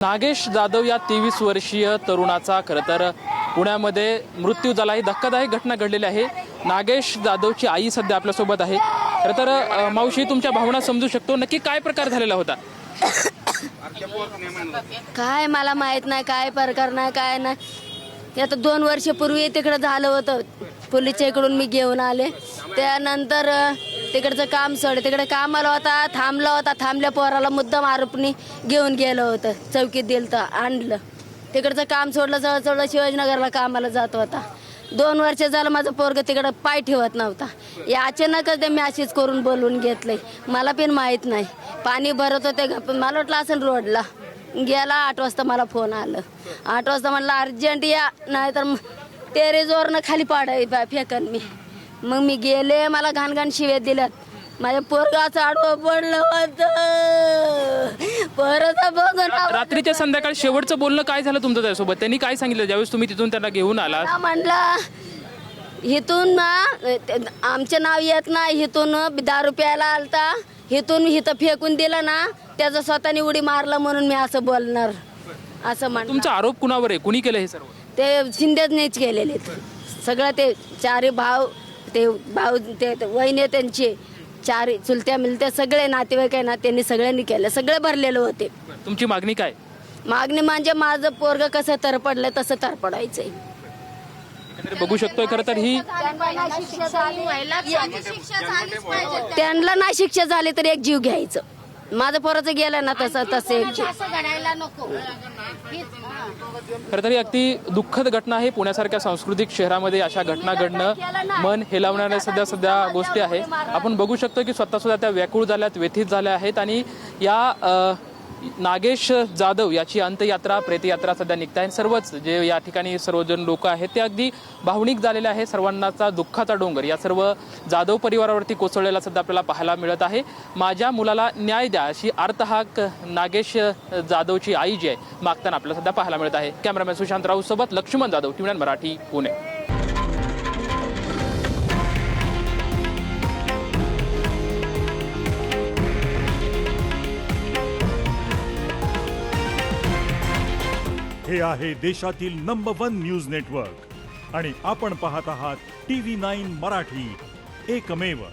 नागेश जाधव या 23 वर्षीय तरुणाचा खरं तर पुण्यामध्ये मृत्यू झाला आहे। धक्कादायक घटना घडलेली आहे। नागेश जाधवची आई सध्या आपल्यासोबत आहे। खरं तर मावशी, तुमच्या भावना समजू शकतो, नक्की काय प्रकार झालेला होता? काय मला माहित नाही, काय प्रकार नाही, काय नाही। ते आता 2 वर्षापूर्वी तिकडे झालं होतं, पोलीसच्या इकडून मी घेऊन आले। त्यानंतर तिकडचं काम सोडलं, तिकडे कामाला होता, थांबला होता, थांबल्या पोराला मुद्दाम आरोपणी घेऊन गेलं होतं, चौकीत दिलं तर आणलं। तिकडचं काम सोडलं, जवळ शिवाजीनगरला कामाला जात होता। 2 वर्ष झालं माझं पोरग तिकडं पाय ठेवत नव्हता। या अचानकच ते मॅसेज करून बोलवून घेतलंय, मला पण माहित नाही। पाणी भरत होते, मला वाटलं असं रोडला गेला। 8 वाजता मला फोन आलं, 8 वाजता म्हणलं अर्जंट या, नाहीतर टेरेसवरनं खाली पाडाय फेकन मी। मग मी गेले, मला घाण शिव्या दिल्यात। माझ्या पोरगाचं आडवं पडलं होतं, परत बघून। रात्रीच्या संध्याकाळी शेवटचं बोलणं काय झालं तुमचं त्यासोबत? त्यांनी काय सांगितलं ज्यावेळेस तुम्ही तिथून त्यांना घेऊन आला? म्हणला इथून ना आमचं नाव येत नाही, इथून 10 रुपयाला आलता, इथून इथं फेकून दिलं ना, त्याचा स्वतःने उडी मारला म्हणून मी असं बोलणार, असं म्हण। तुमचा आरोप कुणावर आहे? कुणी केलं हे सर्व? ते शिंदेनेच केलेले सगळं। ते 4 भाऊ, ते वहिनी त्यांचे 4 चुलत्या मिलत्या सगळे नातेवाईक आहे ना, त्यांनी सगळ्यांनी केलं, सगळे भरलेले होते। तुमची मागणी काय? मागणी म्हणजे माझं पोरग कसं तरपडलं तसं तरपडायचंय। बघू शकतोय खरं तर ही त्यांना नाही शिक्षा झाली तर एक जीव घ्यायचं। माझं पोराचं गेलं ना तसं एक जीव। खरं तरी अगदी दुःखद घटना आहे। पुण्यासारख्या सांस्कृतिक शहरामध्ये अशा घटना घडणं मन हेलावणाऱ्या सध्या गोष्टी आहे। आपण बघू शकतो की स्वतः सुद्धा त्या व्याकुळ झाल्यात, व्यथित झाल्या आहेत। आणि या नागेश जाधव याची अंत्ययात्रा, प्रेतयात्रा सध्या निघताय। सर्वच जे या ठिकाणी सर्वजण लोक आहेत ते अगदी भावनिक झालेले आहे। सर्वांनाचा दुःखाचा डोंगर या सर्व जाधव परिवारावरती कोसळलेला सध्या आपल्याला पाहायला मिळत आहे। माझ्या मुलाला न्याय द्या अशी आर्तहाक नागेश जाधवची आई जी आहे मागताना आपल्याला सध्या पाहायला मिळत आहे। कॅमेरामॅन सुशांत राऊत सोबत लक्ष्मण जाधव, टीव्ही 9 मराठी, पुणे। हे आहे देशातील नंबर 1 न्यूज नेटवर्क आणि आपण पाहत आहात टीव्ही 9 मराठी, एकमेव।